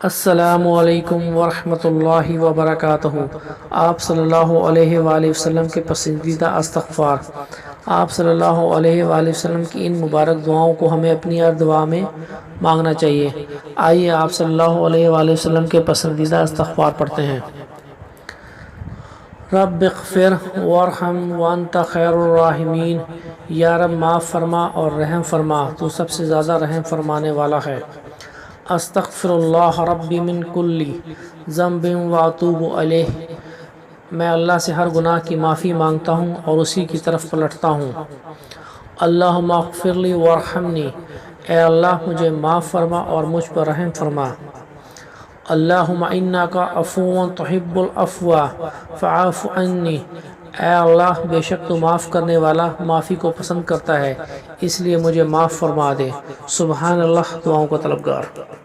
अस्सलामुअलैकुम वरहमतुल्लाहि वबरकातुहू। आप सल्लल्लाहु अलैहि वसल्लम के पसंदीदा इस्तग़फ़ार। आप सल्लल्लाहु अलैहि वसल्लम की इन मुबारक दुआओं को हमें अपनी हर दुआ में मांगना चाहिए। आइए आप सल्लल्लाहु अलैहि वसल्लम के पसंदीदा इस्तग़फ़ार पढ़ते हैं। रब्बिग़फ़िर वरहम वअन्ता खैरुर राहिमीन। या रब माफ़ फरमा और रहम फरमा, तू सबसे ज़्यादा रहम फरमाने वाला है। अस्तग़फ़िरुल्लाह रब्बी मिन कुल्ली ज़ंबिन व अतूबु अलैह। मैं अल्लाह से हर गुनाह की माफ़ी मांगता हूँ और उसी की तरफ पलटता हूँ। अल्लाहुम्मा अग़फ़िरली वरहमनी। ए अल्लाह मुझे माफ़ फरमा और मुझ पर रहम फरमा। अल्लाहुम्मा इन्नका अफ़ुव्वुन तुहिब्बुल अफ़्वा फ़अफ़ु अन्नी। ए अल्लाह बेशक तू माफ़ करने वाला माफ़ी को पसंद करता है, इसलिए मुझे माफ़ फरमा दे। सुबहान अल्लाह, दुआओं का तलबगार।